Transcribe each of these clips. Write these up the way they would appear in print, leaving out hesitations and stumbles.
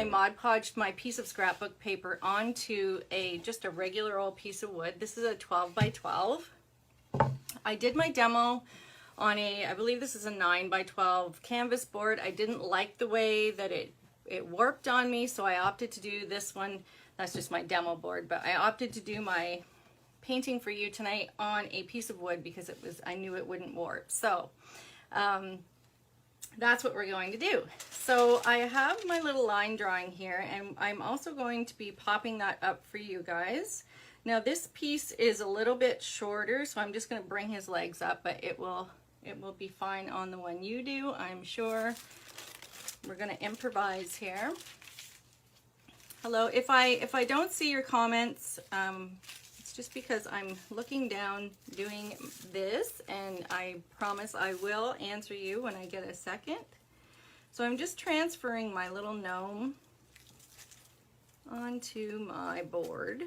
Mod Podged my piece of scrapbook paper onto just a regular old piece of wood. This is a 12 by 12. I did my demo on I believe this is a 9 by 12 canvas board. I didn't like the way that it warped on me, so I opted to do this one. That's just my demo board, but I opted to do my painting for you tonight on a piece of wood because I knew it wouldn't warp. So that's what we're going to do. So I have my little line drawing here, and I'm also going to be popping that up for you guys. Now this piece is a little bit shorter, so I'm just going to bring his legs up, but it will be fine on the one you do, I'm sure. We're going to improvise here. Hello, if I don't see your comments, it's just because I'm looking down doing this, and I promise I will answer you when I get a second. So I'm just transferring my little gnome onto my board.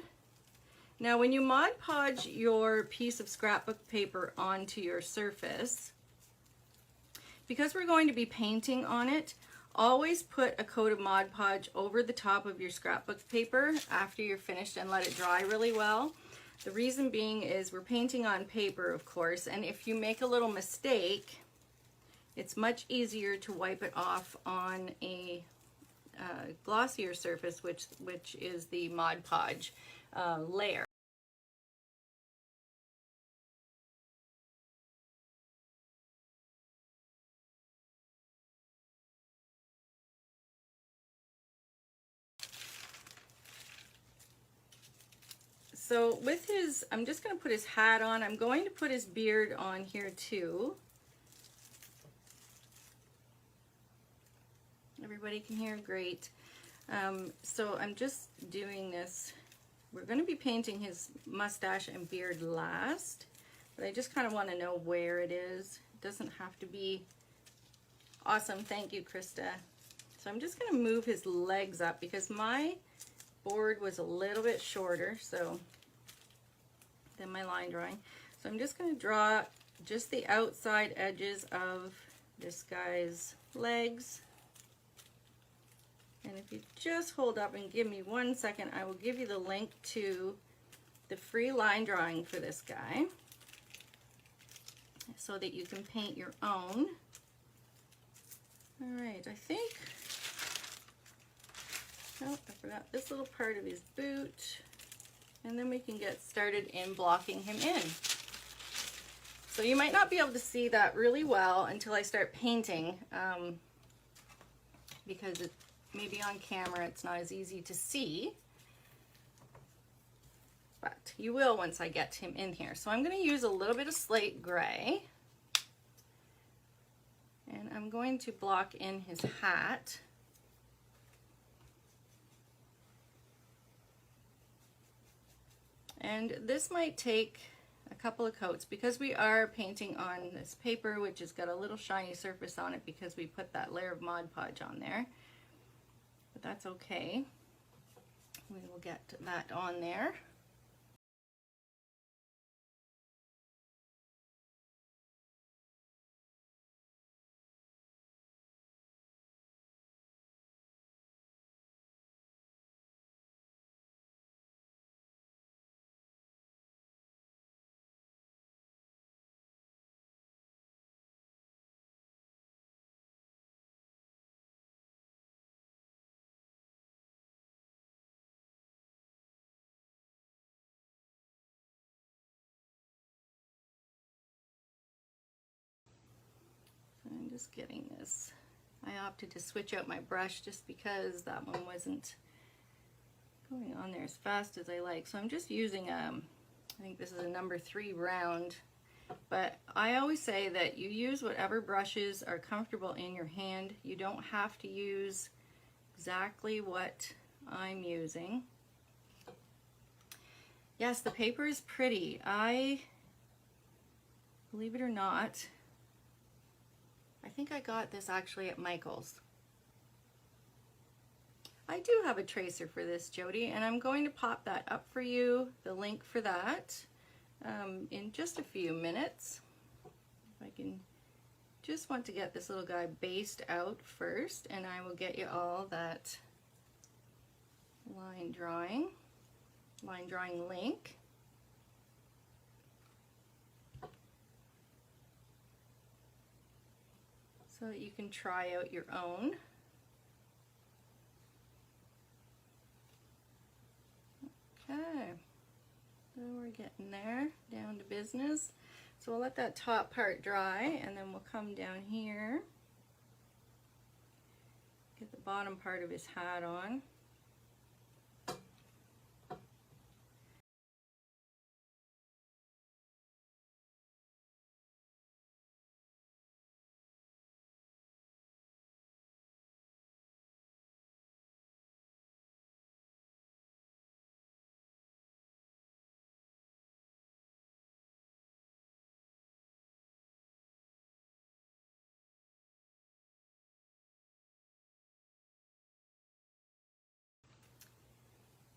Now when you Mod Podge your piece of scrapbook paper onto your surface, because we're going to be painting on it, always put a coat of Mod Podge over the top of your scrapbook paper after you're finished and let it dry really well. The reason being is we're painting on paper, of course, and if you make a little mistake, it's much easier to wipe it off on a glossier surface, which is the Mod Podge layer. So with I'm just going to put his hat on. I'm going to put his beard on here too. Everybody can hear? Great. So I'm just doing this. We're going to be painting his mustache and beard last, but I just kind of want to know where it is. It doesn't have to be awesome. Thank you, Krista. So I'm just going to move his legs up because my board was a little bit shorter than my line drawing. So I'm just going to draw just the outside edges of this guy's legs. And if you just hold up and give me 1 second, I will give you the link to the free line drawing for this guy so that you can paint your own. All right, I think, oh, I forgot this little part of his boot. And then we can get started in blocking him in. So you might not be able to see that really well until I start painting, because maybe on camera it's not as easy to see, but you will once I get him in here. So I'm going to use a little bit of slate gray, and I'm going to block in his hat. And this might take a couple of coats because we are painting on this paper, which has got a little shiny surface on it because we put that layer of Mod Podge on there. But that's okay. We will get that on there. I'm just getting this. I opted to switch out my brush just because that one wasn't going on there as fast as I like. So I'm just using I think this is a number 3 round, but I always say that you use whatever brushes are comfortable in your hand. You don't have to use exactly what I'm using. Yes, the paper is pretty. Believe it or not, I think I got this actually at Michael's. I do have a tracer for this, Jody, and I'm going to pop that up for you, the link for that, in just a few minutes. If I can just want to get this little guy based out first, and I will get you all that line drawing link. So that you can try out your own. Okay, so we're getting there, down to business. So we'll let that top part dry, and then we'll come down here, get the bottom part of his hat on.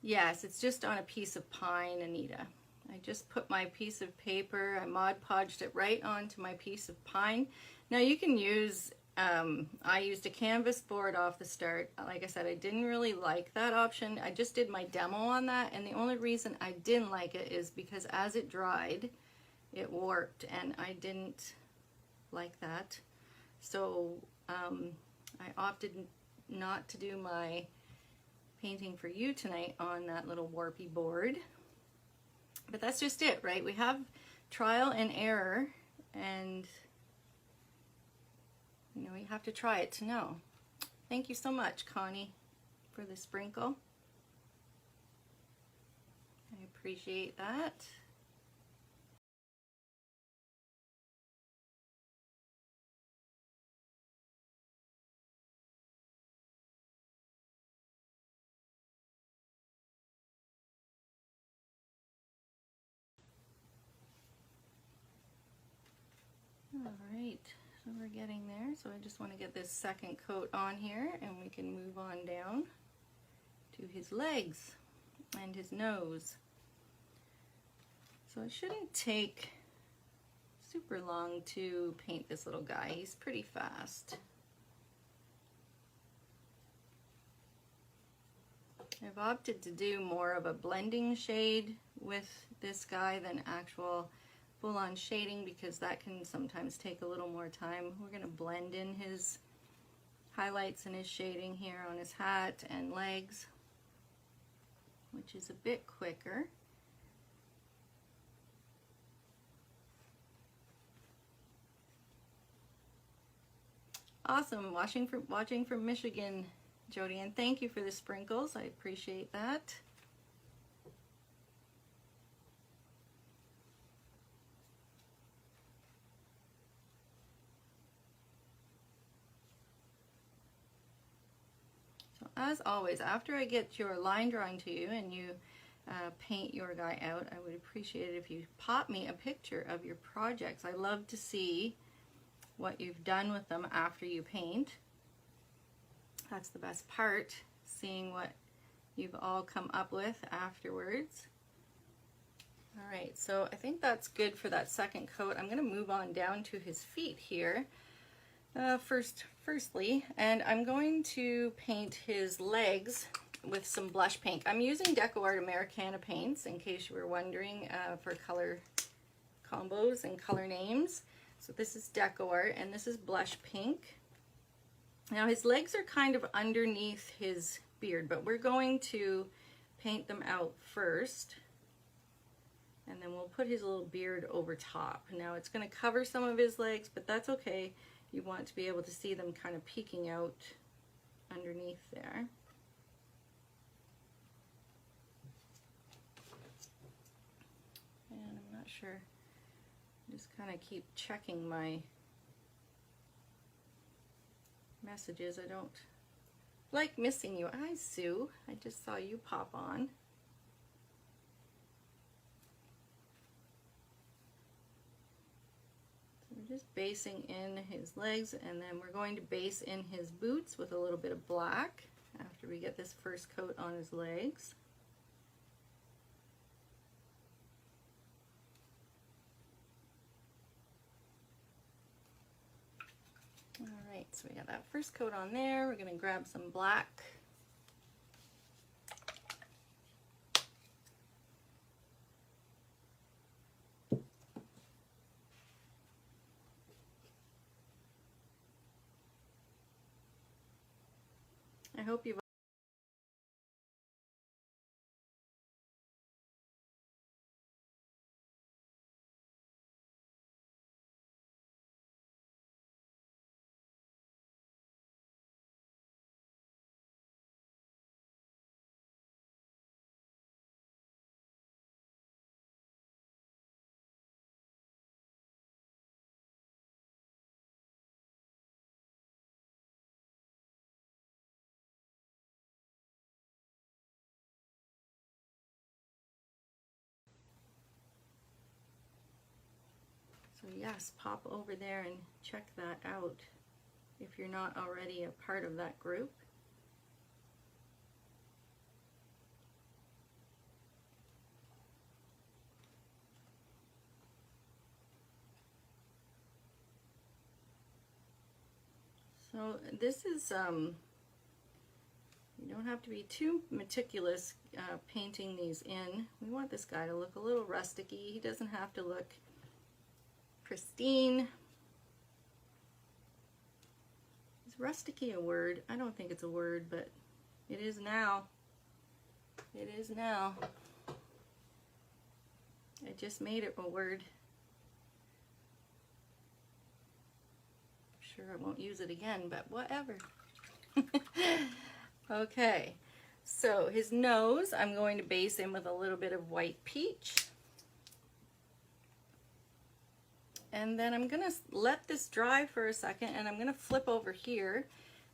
Yes, it's just on a piece of pine, Anita. I just put my piece of paper, I Mod Podged it right onto my piece of pine. Now you can use, I used a canvas board off the start. Like I said, I didn't really like that option. I just did my demo on that, and the only reason I didn't like it is because as it dried, it warped, and I didn't like that. So I opted not to do my painting for you tonight on that little warpy board. But that's just it, right? We have trial and error, and you know, you have to try it to know. Thank you so much, Connie, for the sprinkle. I appreciate that. All right, so we're getting there. So I just want to get this second coat on here, and we can move on down to his legs and his nose. So it shouldn't take super long to paint this little guy. He's pretty fast. I've opted to do more of a blending shade with this guy than actual full-on shading, because that can sometimes take a little more time. We're going to blend in his highlights and his shading here on his hat and legs, which is a bit quicker. Awesome, watching from Michigan, Jody, and thank you for the sprinkles. I appreciate that. So as always, after I get your line drawing to you and you paint your guy out, I would appreciate it if you pop me a picture of your projects. I love to see what you've done with them after you paint. That's the best part, seeing what you've all come up with afterwards. All right, so I think that's good for that second coat. I'm going to move on down to his feet here firstly, and I'm going to paint his legs with some blush pink. I'm using Decor Americana paints, in case you were wondering, for color combos and color names. So this is Decor, and this is blush pink. Now his legs are kind of underneath his beard, but we're going to paint them out first, and then we'll put his little beard over top. Now it's going to cover some of his legs, but that's okay. You want to be able to see them kind of peeking out underneath there. And I'm not sure, just kind of keep checking my messages. I don't like missing you. Hi, Sue. I just saw you pop on. So we're just basing in his legs, and then we're going to base in his boots with a little bit of black after we get this first coat on his legs. Alright, so we got that first coat on there. We're going to grab some black. I hope you've So yes, pop over there and check that out if you're not already a part of that group. So this is, you don't have to be too meticulous painting these in. We want this guy to look a little rusticy. He doesn't have to look pristine. Is rusticy a word? I don't think it's a word, but it is now. It is now. I just made it a word. Sure I won't use it again, but whatever. Okay, so his nose I'm going to base in with a little bit of white peach. And then I'm gonna let this dry for a second, and I'm gonna flip over here,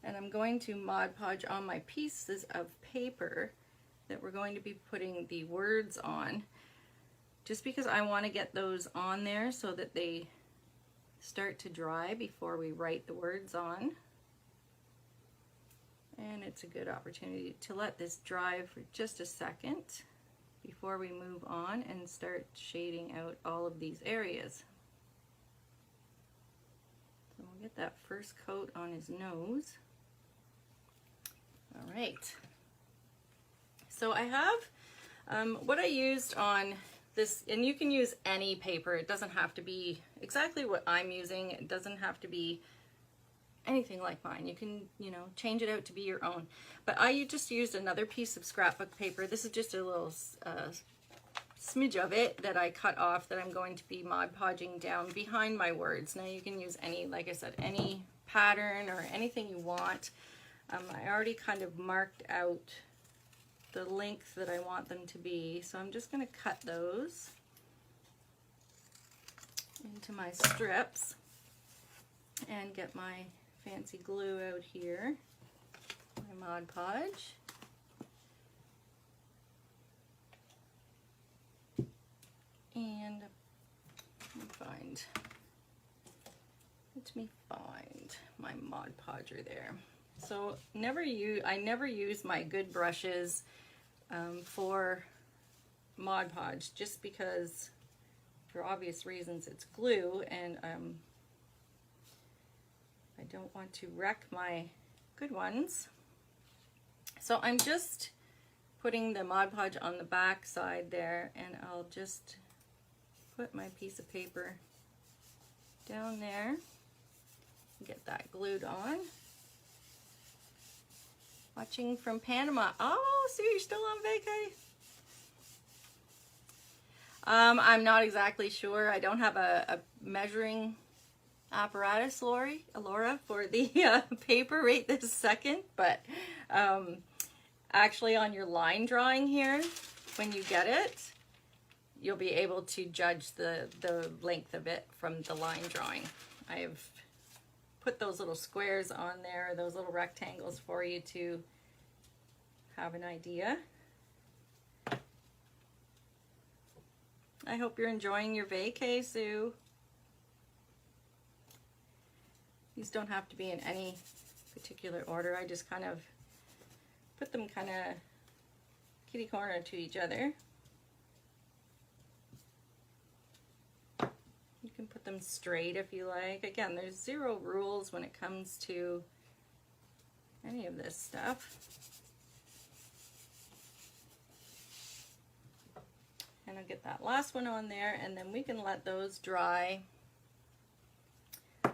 and I'm going to Mod Podge on my pieces of paper that we're going to be putting the words on, just because I want to get those on there so that they start to dry before we write the words on. And it's a good opportunity to let this dry for just a second before we move on and start shading out all of these areas. So we'll get that first coat on his nose. All right. So I have what I used on this, and you can use any paper. It doesn't have to be exactly what I'm using. It doesn't have to be anything like mine. You can, you know, change it out to be your own. But I just used another piece of scrapbook paper. This is just a little smidge of it that I cut off that I'm going to be Mod Podging down behind my words. Now you can use any, like I said, any pattern or anything you want. I already kind of marked out the length that I want them to be, so I'm just going to cut those into my strips and get my fancy glue out here, my Mod Podge. And let me find my Mod Podger there. So I never use my good brushes for Mod Podge, just because for obvious reasons it's glue, and I don't want to wreck my good ones. So I'm just putting the Mod Podge on the back side there, and I'll just put my piece of paper down there, get that glued on. Watching from Panama. Oh, Sue, you're still on vacay? I'm not exactly sure. I don't have a measuring apparatus, Laura, for the paper right this second, but actually on your line drawing here, when you get it, you'll be able to judge the length of it from the line drawing. I've put those little squares on there, those little rectangles, for you to have an idea. I hope you're enjoying your vacay, Sue. These don't have to be in any particular order. I just kind of put them kind of kitty corner to each other. You can put them straight if you like. Again, there's zero rules when it comes to any of this stuff. And I'll get that last one on there, and then we can let those dry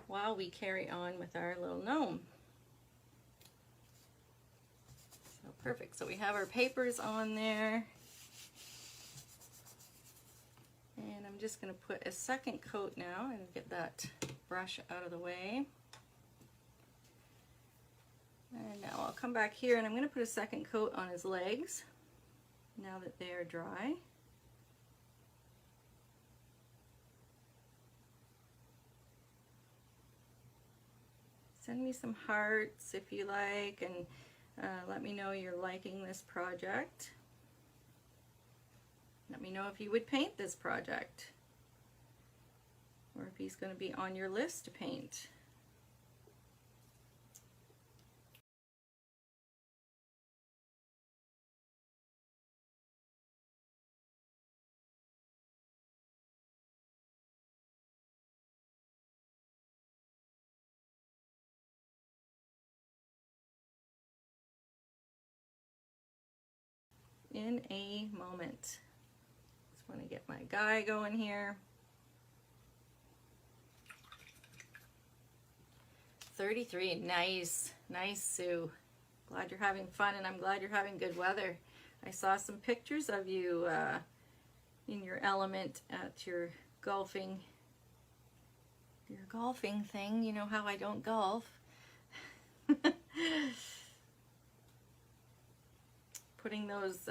while we carry on with our little gnome. So perfect. So we have our papers on there. And I'm just going to put a second coat now and get that brush out of the way. And now I'll come back here and I'm going to put a second coat on his legs now that they are dry. Send me some hearts if you like, and let me know you're liking this project. Let me know if you would paint this project, or if he's going to be on your list to paint. In a moment. Just want to get my guy going here. 33, nice, nice, Sue. Glad you're having fun, and I'm glad you're having good weather. I saw some pictures of you in your element at your golfing thing. You know how I don't golf. Putting those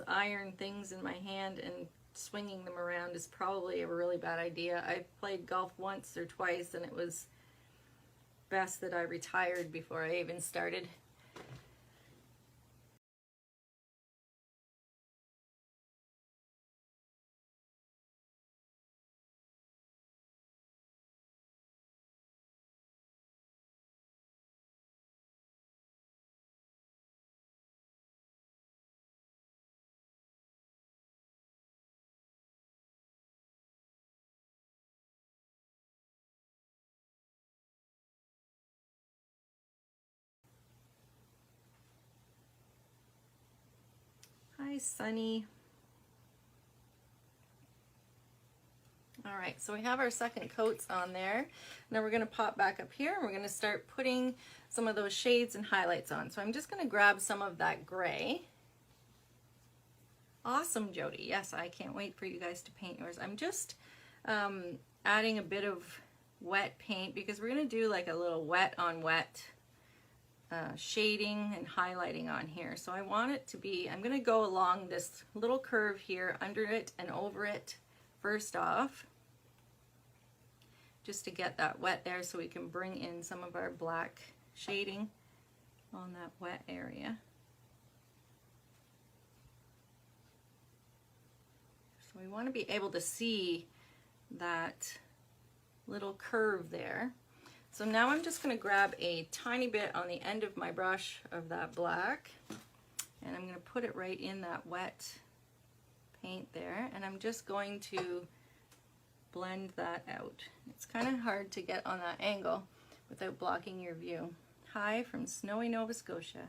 iron things in my hand and swinging them around is probably a really bad idea. I played golf once or twice, and it was best that I retired before I even started. Hi, Sunny. All right, so we have our second coats on there. Now we're going to pop back up here and we're going to start putting some of those shades and highlights on. So I'm just going to grab some of that gray. Awesome, Jody. Yes, I can't wait for you guys to paint yours. I'm just adding a bit of wet paint because we're going to do like a little wet on wet shading and highlighting on here. So I want it to be, I'm going to go along this little curve here, under it and over it first off, just to get that wet there so we can bring in some of our black shading on that wet area. So we want to be able to see that little curve there. So now I'm just going to grab a tiny bit on the end of my brush of that black, and I'm going to put it right in that wet paint there, and I'm just going to blend that out. It's kind of hard to get on that angle without blocking your view. Hi from snowy Nova Scotia.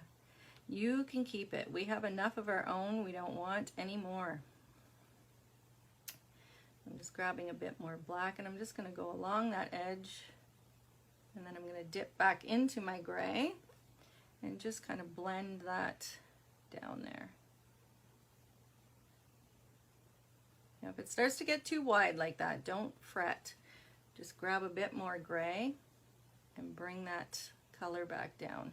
You can keep it. We have enough of our own. We don't want any more. I'm just grabbing a bit more black, and I'm just going to go along that edge, and then I'm going to dip back into my gray and just kind of blend that down there. Now, if it starts to get too wide like that, don't fret. Just grab a bit more gray and bring that color back down.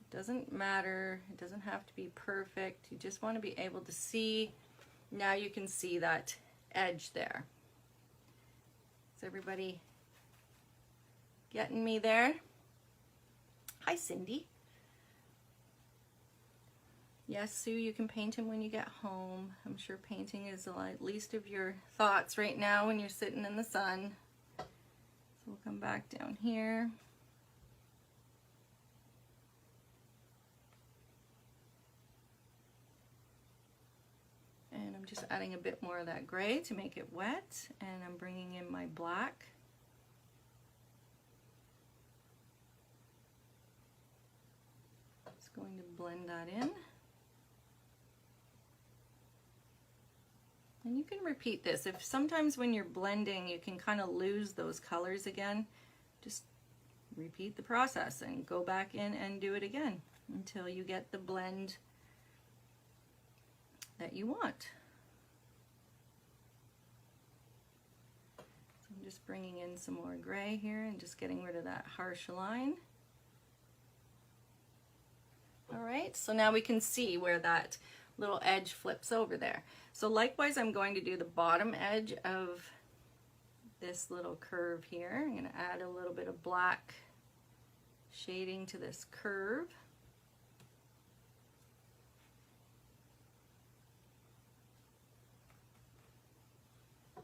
It doesn't matter. It doesn't have to be perfect. You just want to be able to see. Now you can see that edge there. Is everybody getting me there? Hi, Cindy. Yes, Sue, you can paint him when you get home. I'm sure painting is the least of your thoughts right now when you're sitting in the sun. So we'll come back down here. And I'm just adding a bit more of that gray to make it wet, and I'm bringing in my black. Just going to blend that in. And you can repeat this. If sometimes when you're blending you can kind of lose those colors again, just repeat the process and go back in and do it again until you get the blend that you want. So I'm just bringing in some more gray here and just getting rid of that harsh line. All right, so now we can see where that little edge flips over there. So likewise, I'm going to do the bottom edge of this little curve here. I'm going to add a little bit of black shading to this curve. So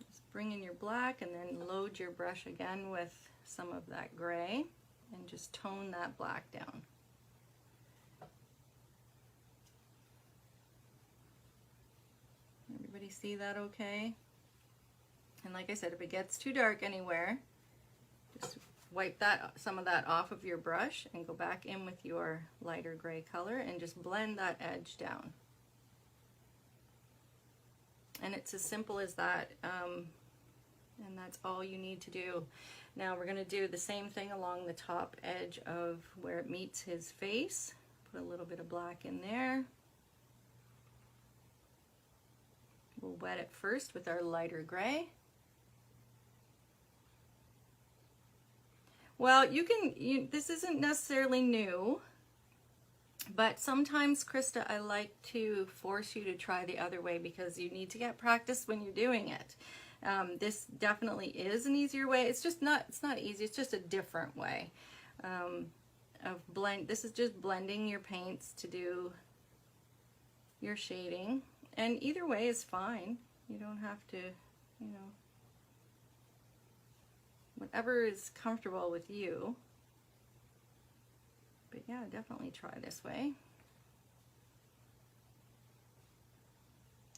just bring in your black and then load your brush again with some of that gray and just tone that black down. Everybody see that okay? And like I said, if it gets too dark anywhere, just wipe some of that off of your brush and go back in with your lighter gray color and just blend that edge down. And it's as simple as that, and that's all you need to do. Now we're going to do the same thing along the top edge of where it meets his face. Put a little bit of black in there. We'll wet it first with our lighter gray. Well, this isn't necessarily new, but sometimes, Krista, I like to force you to try the other way because you need to get practice when you're doing it. This definitely is an easier way. It's not easy, it's just a different way of blend. This is just blending your paints to do your shading. And either way is fine. You don't have to, you know, whatever is comfortable with you. But yeah, definitely try this way.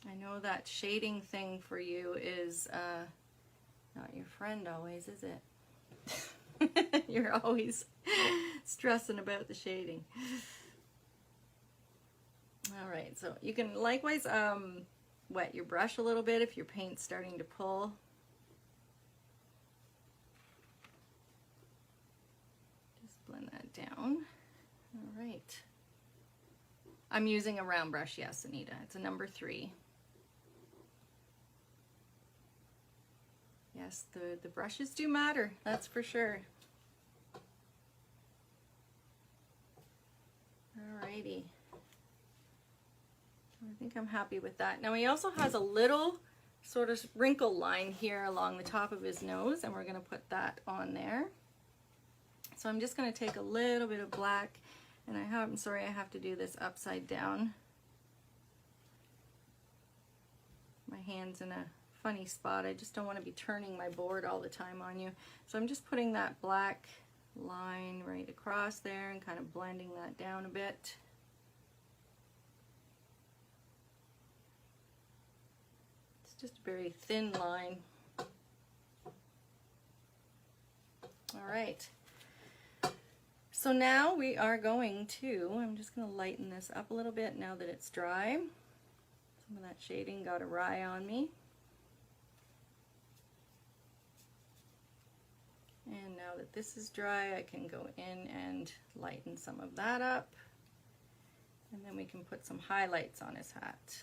I know that shading thing for you is not your friend always, is it? You're always stressing about the shading. All right, so you can likewise wet your brush a little bit if your paint's starting to pull. Just blend that down. All right. I'm using a round brush, yes, Anita. It's a number 3. Yes, the brushes do matter, that's for sure. All righty. I think I'm happy with that. Now he also has a little sort of wrinkle line here along the top of his nose, and we're going to put that on there. So I'm just going to take a little bit of black, and I'm sorry I have to do this upside down. My hand's in a funny spot. I just don't want to be turning my board all the time on you. So I'm just putting that black line right across there and kind of blending that down a bit. Just a very thin line. All right. So now we are going to, I'm just going to lighten this up a little bit now that it's dry. Some of that shading got awry on me. And now that this is dry, I can go in and lighten some of that up. And then we can put some highlights on his hat.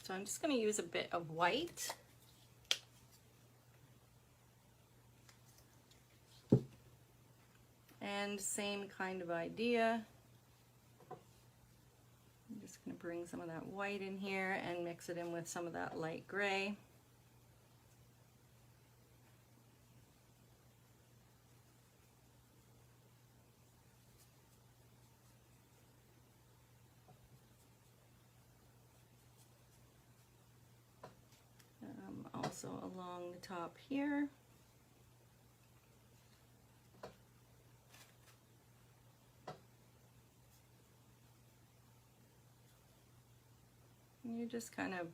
So I'm just going to use a bit of white. And same kind of idea. I'm just going to bring some of that white in here and mix it in with some of that light gray. Also along the top here. And you're just kind of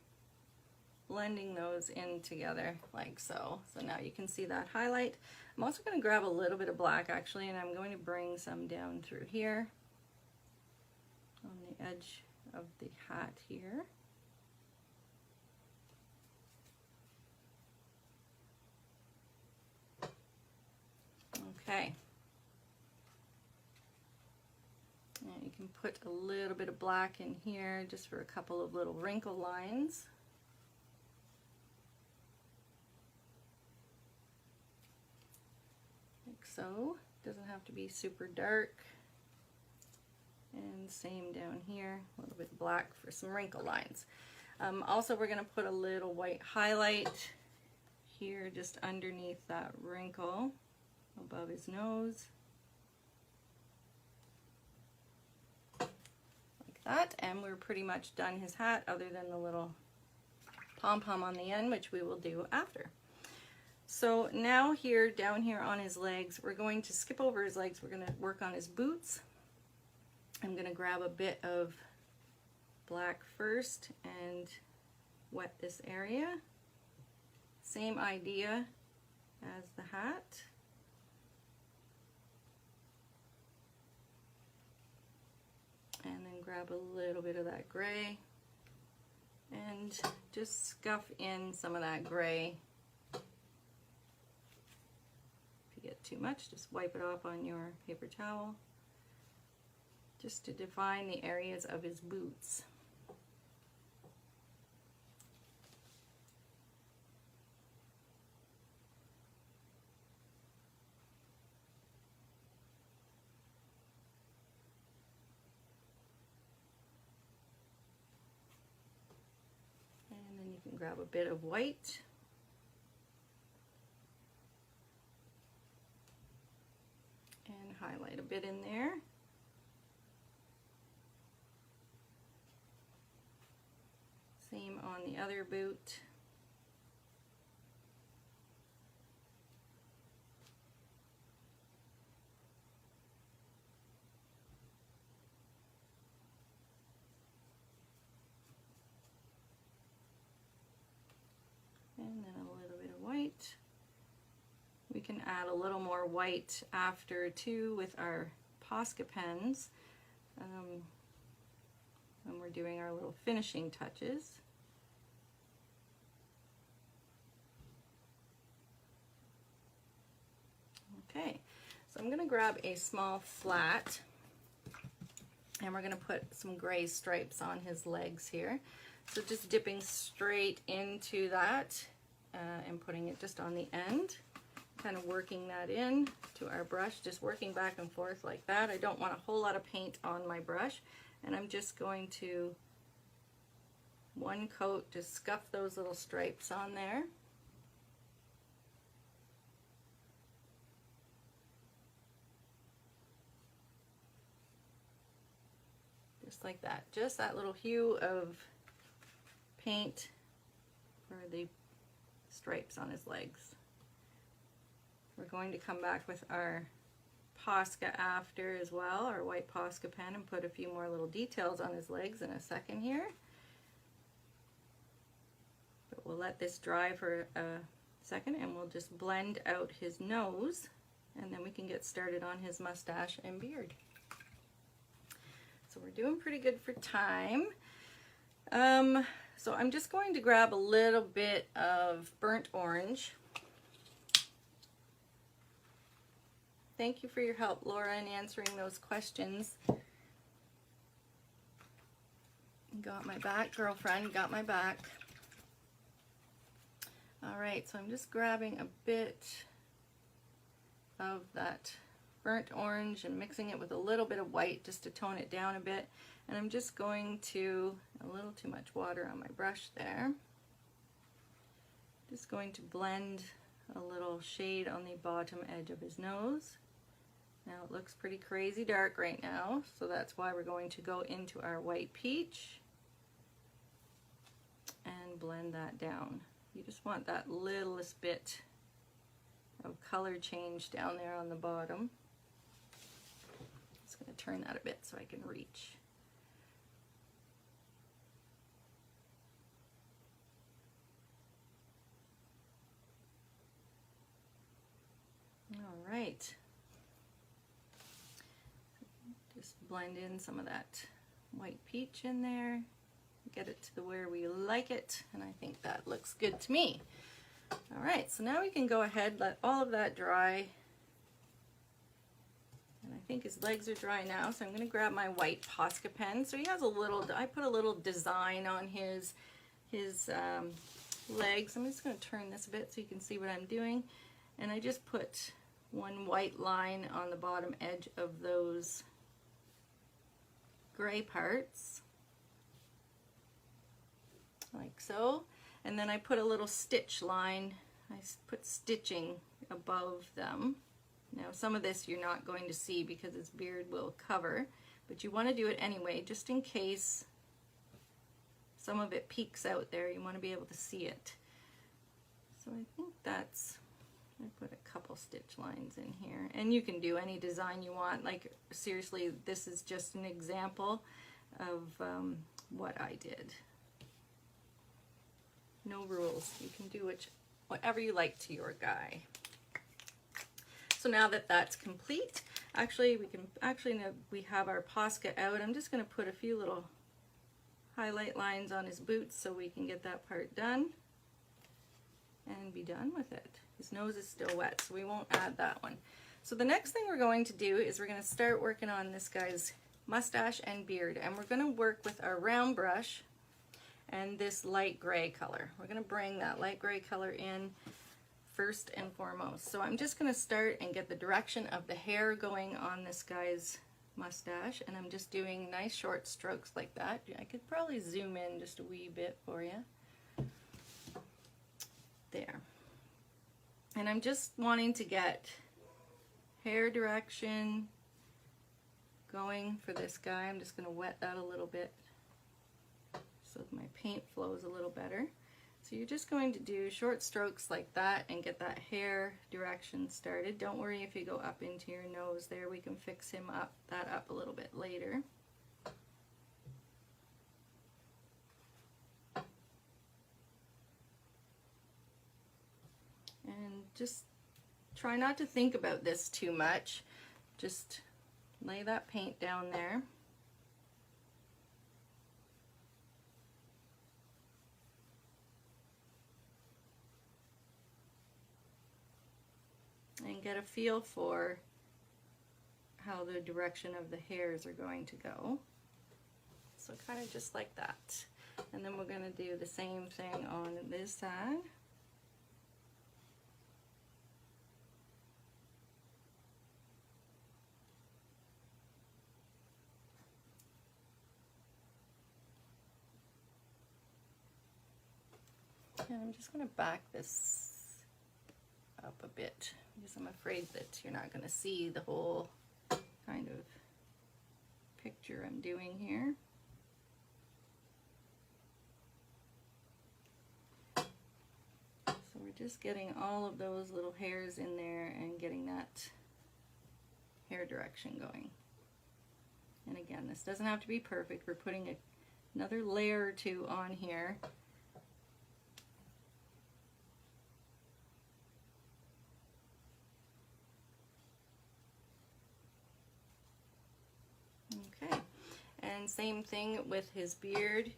blending those in together like so. So now you can see that highlight. I'm also going to grab a little bit of black actually, and I'm going to bring some down through here on the edge of the hat here. Okay. And you can put a little bit of black in here just for a couple of little wrinkle lines. Like so. Doesn't have to be super dark. And same down here, a little bit black for some wrinkle lines. Also, we're going to put a little white highlight here just underneath that wrinkle above his nose. Like that, and we're pretty much done his hat other than the little pom-pom on the end, which we will do after. So now here, down here on his legs, we're going to skip over his legs. We're going to work on his boots. I'm going to grab a bit of black first and wet this area. Same idea as the hat. And then grab a little bit of that gray and just scuff in some of that gray. If you get too much, just wipe it off on your paper towel, just to define the areas of his boots. And then you can grab a bit of white. And highlight a bit in there. Same on the other boot. And then a little bit of white. We can add a little more white after too with our Posca pens when we're doing our little finishing touches. Okay, so I'm going to grab a small flat and we're going to put some gray stripes on his legs here. So just dipping straight into that and putting it just on the end, kind of working that in to our brush, just working back and forth like that. I don't want a whole lot of paint on my brush, and I'm just going to one coat, just scuff those little stripes on there. Just like that, just that little hue of paint for the stripes on his legs. We're going to come back with our Posca after as well, our white Posca pen, and put a few more little details on his legs in a second here. But we'll let this dry for a second and we'll just blend out his nose, and then we can get started on his mustache and beard. So we're doing pretty good for time. So I'm just going to grab a little bit of burnt orange. Thank you for your help, Laura, in answering those questions. Got my back, girlfriend, got my back. All right, so I'm just grabbing a bit of that burnt orange and mixing it with a little bit of white just to tone it down a bit. And I'm just going to, a little too much water on my brush there. Just going to blend a little shade on the bottom edge of his nose. Now it looks pretty crazy dark right now, so that's why we're going to go into our white peach and blend that down. You just want that littlest bit of color change down there on the bottom. Just going to turn that a bit so I can reach. All right. Just blend in some of that white peach in there. Get it to where we like it, and I think that looks good to me. All right, so now we can go ahead, let all of that dry, think his legs are dry now, so I'm going to grab my white Posca pen. So he has a little, I put a little design on his legs. I'm just going to turn this a bit so you can see what I'm doing. And I just put one white line on the bottom edge of those gray parts, like so. And then I put a little stitch line. I put stitching above them. Now some of this you're not going to see because his beard will cover, but you want to do it anyway, just in case some of it peeks out there. You want to be able to see it. So I think that's, I put a couple stitch lines in here, and you can do any design you want. Like seriously, this is just an example of what I did. No rules. You can do whatever you like to your guy. So now that that's complete, actually we have our Posca out. I'm just going to put a few little highlight lines on his boots so we can get that part done and be done with it. His nose is still wet, so we won't add that one. So the next thing we're going to do is we're going to start working on this guy's mustache and beard, and we're going to work with our round brush and this light gray color. We're going to bring that light gray color in first and foremost. So I'm just going to start and get the direction of the hair going on this guy's mustache, and I'm just doing nice short strokes like that. I could probably zoom in just a wee bit for you. There. And I'm just wanting to get hair direction going for this guy. I'm just going to wet that a little bit so my paint flows a little better. So you're just going to do short strokes like that and get that hair direction started. Don't worry if you go up into your nose there. We can fix that up a little bit later. And just try not to think about this too much. Just lay that paint down there. And get a feel for how the direction of the hairs are going to go. So kind of just like that. And then we're going to do the same thing on this side. And I'm just going to back this up a bit because I'm afraid that you're not going to see the whole kind of picture I'm doing here. So we're just getting all of those little hairs in there and getting that hair direction going. And again, this doesn't have to be perfect. We're putting another layer or two on here. Okay, and same thing with his beard.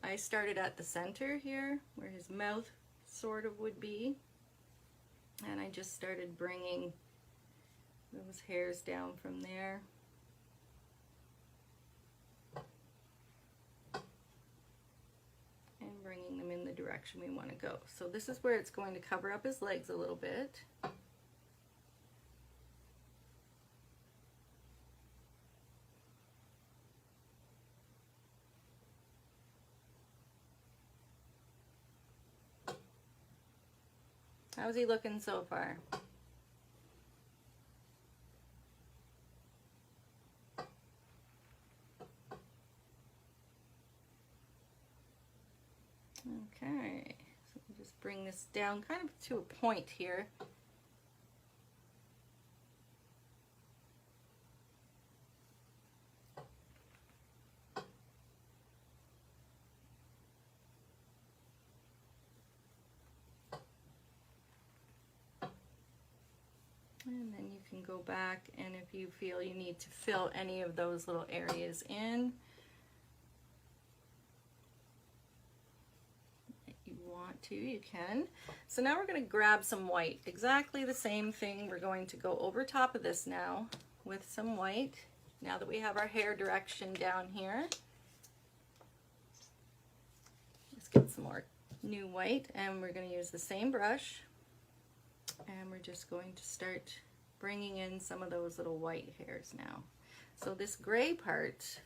I started at the center here where his mouth sort of would be, and I just started bringing those hairs down from there. And bringing them in the direction we want to go. So this is where it's going to cover up his legs a little bit. How's he looking so far? Okay, so we'll just bring this down kind of to a point here. And then you can go back, and if you feel you need to fill any of those little areas in, if you want to, you can. So now we're going to grab some white. Exactly the same thing. We're going to go over top of this now with some white. Now that we have our hair direction down here, let's get some more new white, and we're going to use the same brush, and we're just going to start bringing in some of those little white hairs now. So this gray part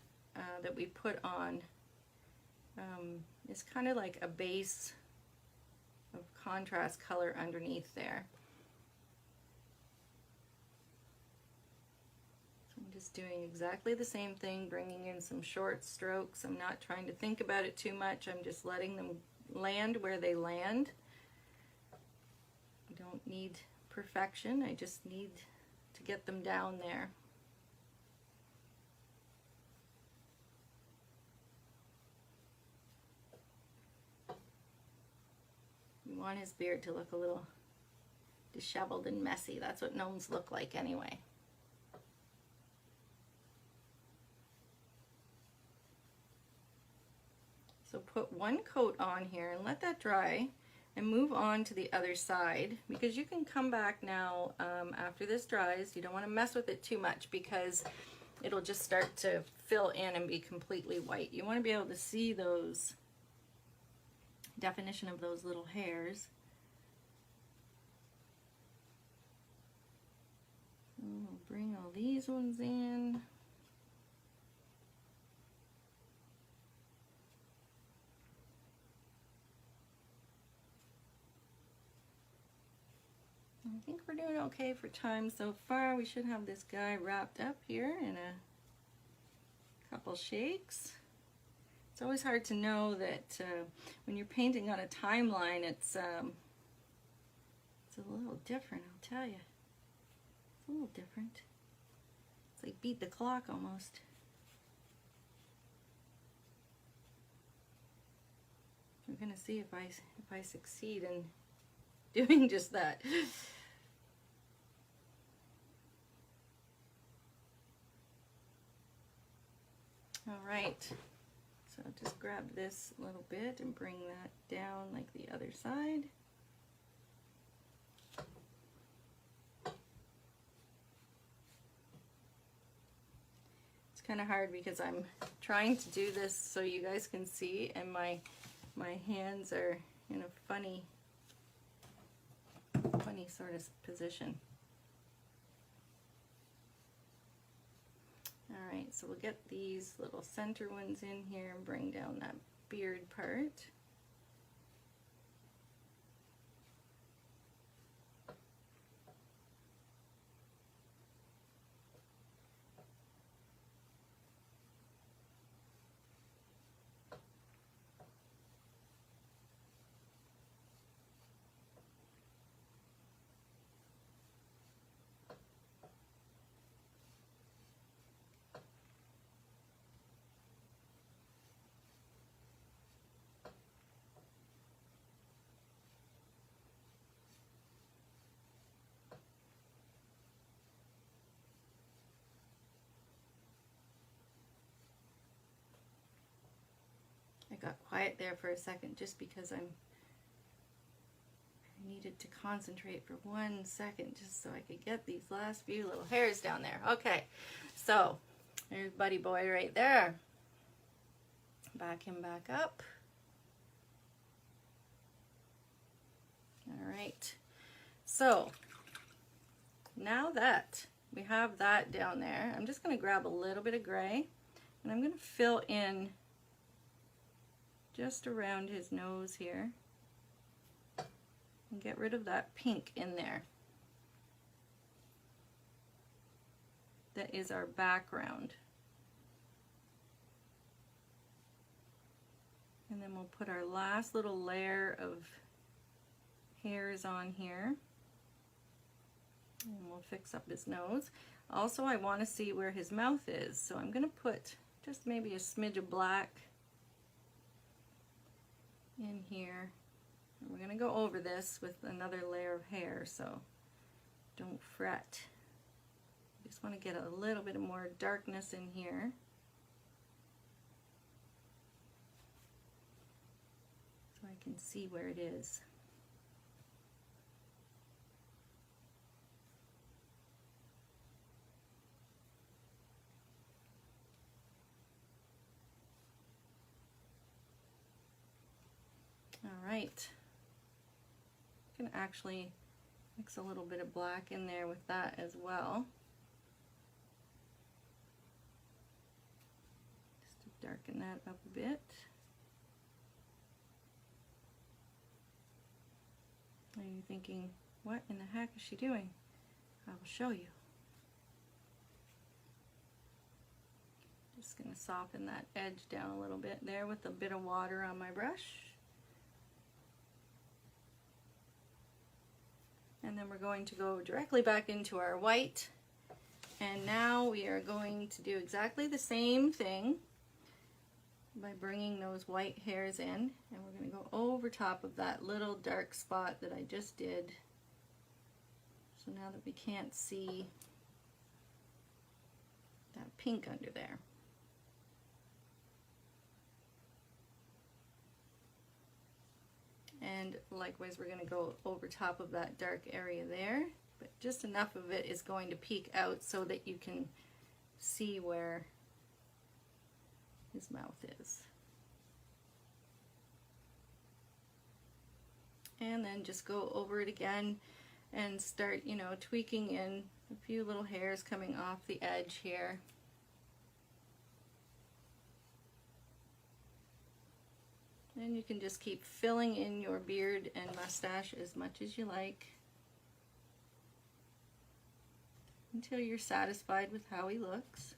that we put on is kind of like a base of contrast color underneath there. So I'm just doing exactly the same thing, bringing in some short strokes. I'm not trying to think about it too much. I'm just letting them land where they land. I don't need perfection. I just need to get them down there. You want his beard to look a little disheveled and messy. That's what gnomes look like anyway. So put one coat on here and let that dry and move on to the other side, because you can come back now after this dries. You don't want to mess with it too much because it'll just start to fill in and be completely white. You want to be able to see those definition of those little hairs. We'll bring all these ones in. I think we're doing okay for time so far. We should have this guy wrapped up here in a couple shakes. It's always hard to know that when you're painting on a timeline, it's a little different, I'll tell you. It's a little different. It's like beat the clock almost. We're gonna see if I succeed in doing just that. All right. So just grab this little bit and bring that down like the other side. It's kind of hard because I'm trying to do this so you guys can see, and my hands are in a funny sort of position. Alright, so we'll get these little center ones in here and bring down that beard part. I got quiet there for a second just because I needed to concentrate for 1 second just so I could get these last few little hairs down there. Okay, so there's Buddy Boy right there. Back him back up. All right, so now that we have that down there, I'm just going to grab a little bit of gray and I'm going to fill in just around his nose here and get rid of that pink in there. That is our background. And then we'll put our last little layer of hairs on here. And we'll fix up his nose. Also, I want to see where his mouth is, so I'm going to put just maybe a smidge of black in here. We're going to go over this with another layer of hair, so don't fret. Just want to get a little bit more darkness in here. So I can see where it is. All right. You can actually mix a little bit of black in there with that as well. Just to darken that up a bit. Are you thinking, what in the heck is she doing? I will show you. Just going to soften that edge down a little bit there with a bit of water on my brush. And then we're going to go directly back into our white. And now we are going to do exactly the same thing by bringing those white hairs in. And we're going to go over top of that little dark spot that I just did. So now that we can't see that pink under there. And likewise, we're going to go over top of that dark area there, but just enough of it is going to peek out so that you can see where his mouth is. And then just go over it again and start, you know, tweaking in a few little hairs coming off the edge here. And you can just keep filling in your beard and mustache as much as you like until you're satisfied with how he looks.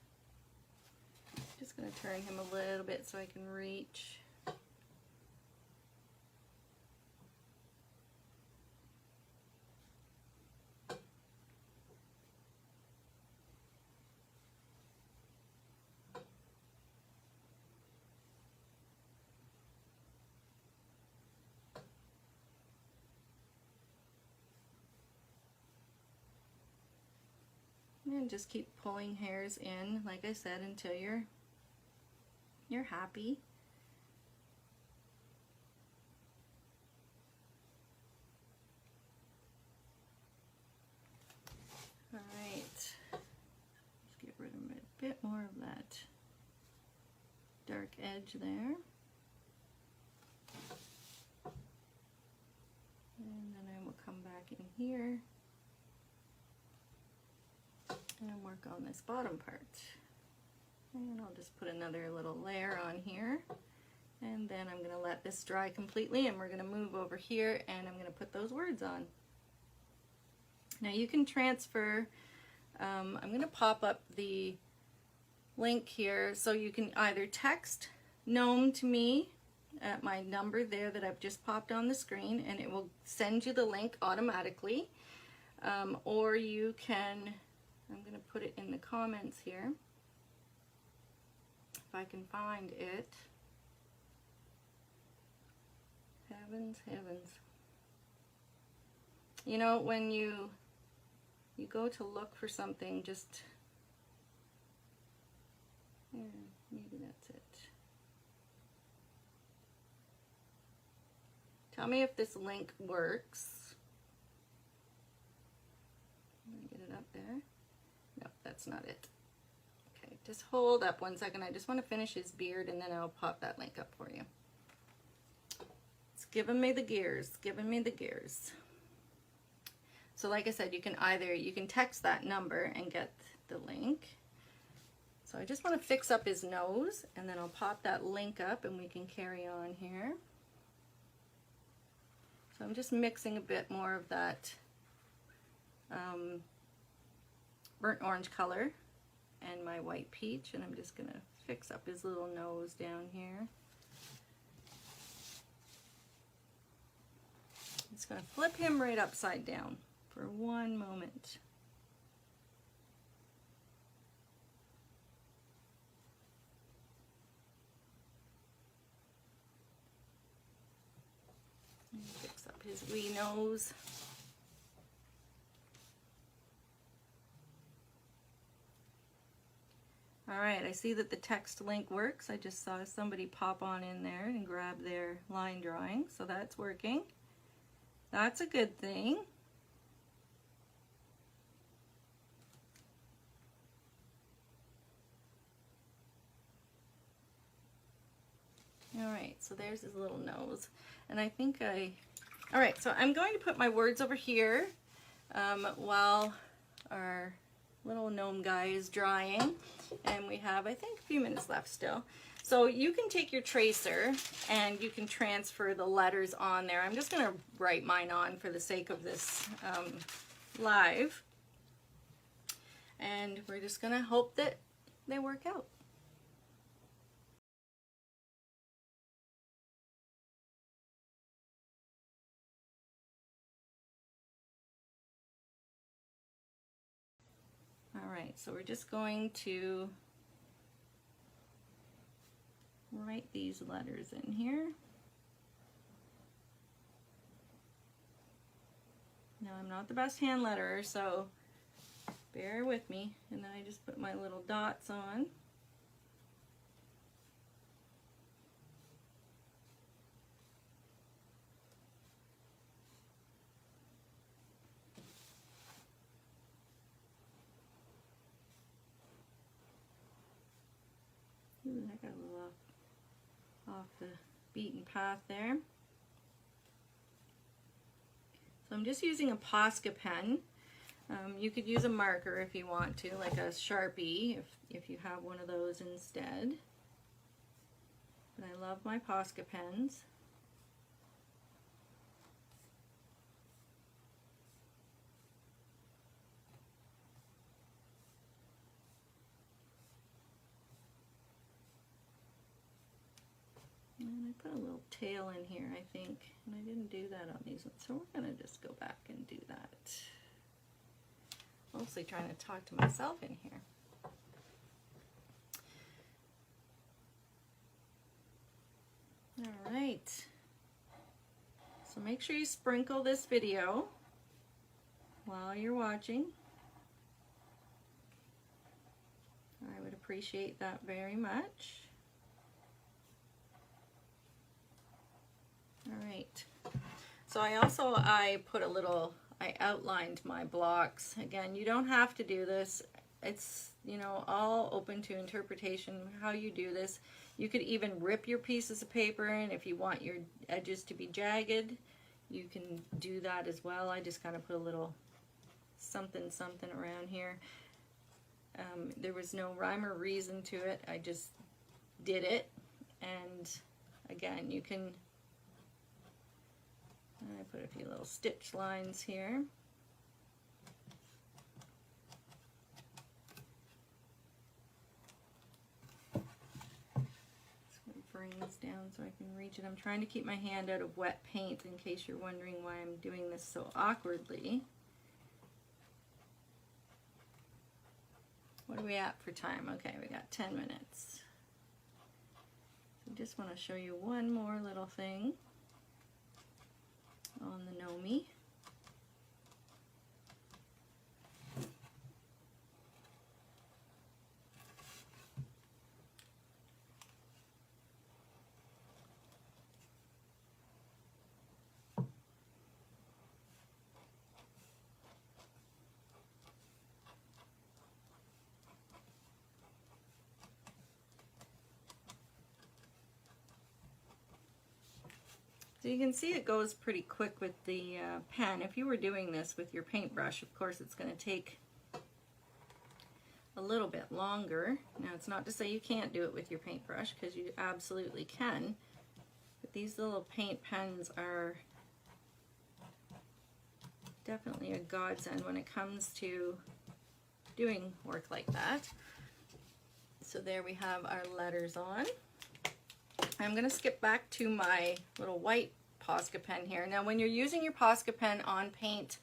Just going to turn him a little bit so I can reach. And just keep pulling hairs in, like I said, until you're happy. All right, let's get rid of a bit more of that dark edge there. And then I will come back in here and work on this bottom part. And I'll just put another little layer on here. And then I'm going to let this dry completely, and we're going to move over here and I'm going to put those words on. Now you can transfer, I'm going to pop up the link here so you can either text Gnome to me at my number there that I've just popped on the screen, and it will send you the link automatically, or you can, I'm going to put it in the comments here if I can find it. Heavens, heavens. You know, when you go to look for something, just, yeah, maybe that's it. Tell me if this link works. Let me get it up there. No, that's not it. Okay, just hold up 1 second. I just want to finish his beard and then I'll pop that link up for you. It's giving me the gears, giving me the gears. So like I said, you can text that number and get the link. So I just want to fix up his nose, and then I'll pop that link up and we can carry on here. So I'm just mixing a bit more of that burnt orange color and my white peach, and I'm just going to fix up his little nose down here. I'm just going to flip him right upside down for one moment. Fix up his wee nose. All right, I see that the text link works. I just saw somebody pop on in there and grab their line drawing, so that's working. That's a good thing. All right, so there's his little nose. And I think all right, so I'm going to put my words over here while our little gnome guy is drying. And we have, I think, a few minutes left still. So you can take your tracer and you can transfer the letters on there. I'm just going to write mine on for the sake of this live. And we're just going to hope that they work out. All right, so we're just going to write these letters in here. Now, I'm not the best hand letterer, so bear with me. And then I just put my little dots on. Ooh, that got a little off the beaten path there. So I'm just using a Posca pen. You could use a marker if you want to, like a Sharpie, if you have one of those instead. But I love my Posca pens. And I put a little tail in here, I think, and I didn't do that on these ones, so we're going to just go back and do that. Mostly trying to talk to myself in here. All right. So make sure you sprinkle this video while you're watching. I would appreciate that very much. All right, so I put a little, I outlined my blocks. Again, you don't have to do this. It's, you know, all open to interpretation how you do this. You could even rip your pieces of paper, and if you want your edges to be jagged, you can do that as well. I just kind of put a little something around here. There was no rhyme or reason to it. I just did it. And again, you can, I put a few little stitch lines here. Bring this down so I can reach it. I'm trying to keep my hand out of wet paint in case you're wondering why I'm doing this so awkwardly. What are we at for time? Okay, we got 10 minutes. So just want to show you one more little thing on the Gnome. So you can see it goes pretty quick with the pen. If you were doing this with your paintbrush, of course it's going to take a little bit longer. Now, it's not to say you can't do it with your paintbrush, because you absolutely can. But these little paint pens are definitely a godsend when it comes to doing work like that. So there we have our letters on. I'm going to skip back to my little white Posca pen here. Now, when you're using your Posca pen on paint,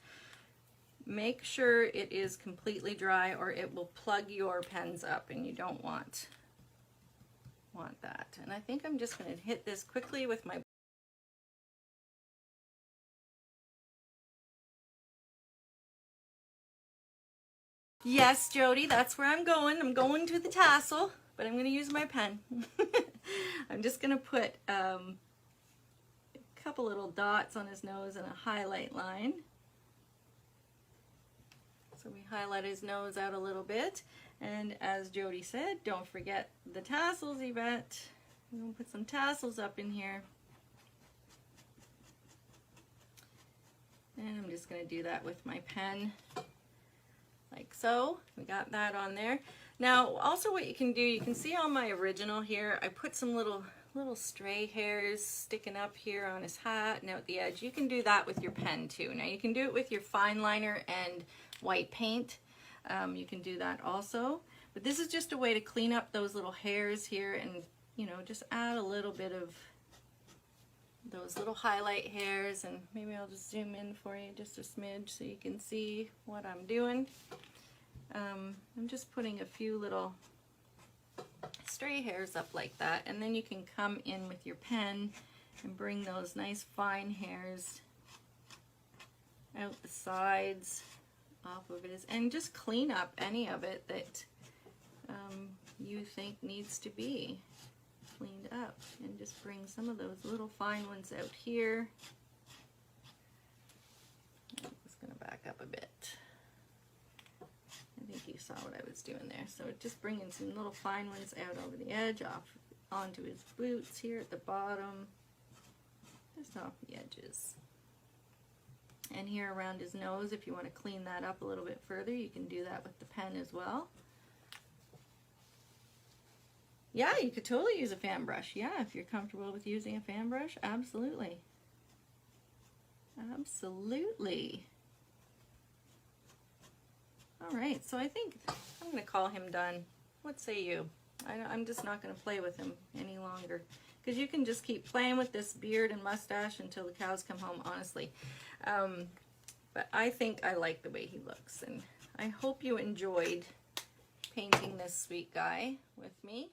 make sure it is completely dry or it will plug your pens up, and you don't want that. And I think I'm just going to hit this quickly with my Yes, Jody, that's where I'm going. I'm going to the tassel, but I'm going to use my pen. I'm just going to put a couple little dots on his nose and a highlight line. So we highlight his nose out a little bit. And as Jody said, don't forget the tassels, Yvette. I'm going to put some tassels up in here. And I'm just going to do that with my pen, like so. We got that on there. Now, also what you can do, you can see on my original here, I put some little stray hairs sticking up here on his hat and out the edge. You can do that with your pen too. Now, you can do it with your fine liner and white paint. You can do that also. But this is just a way to clean up those little hairs here and, you know, just add a little bit of those little highlight hairs, and maybe I'll just zoom in for you just a smidge so you can see what I'm doing. I'm just putting a few little stray hairs up like that, and then you can come in with your pen and bring those nice fine hairs out the sides, off of it, and just clean up any of it that you think needs to be cleaned up, and just bring some of those little fine ones out here. I'm just going to back up a bit. I think you saw what I was doing there. So just bringing some little fine ones out over the edge, off onto his boots here at the bottom, just off the edges. And here around his nose, if you want to clean that up a little bit further, you can do that with the pen as well. Yeah, you could totally use a fan brush. Yeah, if you're comfortable with using a fan brush, absolutely. Absolutely. All right, so I think I'm going to call him done. What say you? I'm just not going to play with him any longer, because you can just keep playing with this beard and mustache until the cows come home, honestly. But I think I like the way he looks, and I hope you enjoyed painting this sweet guy with me.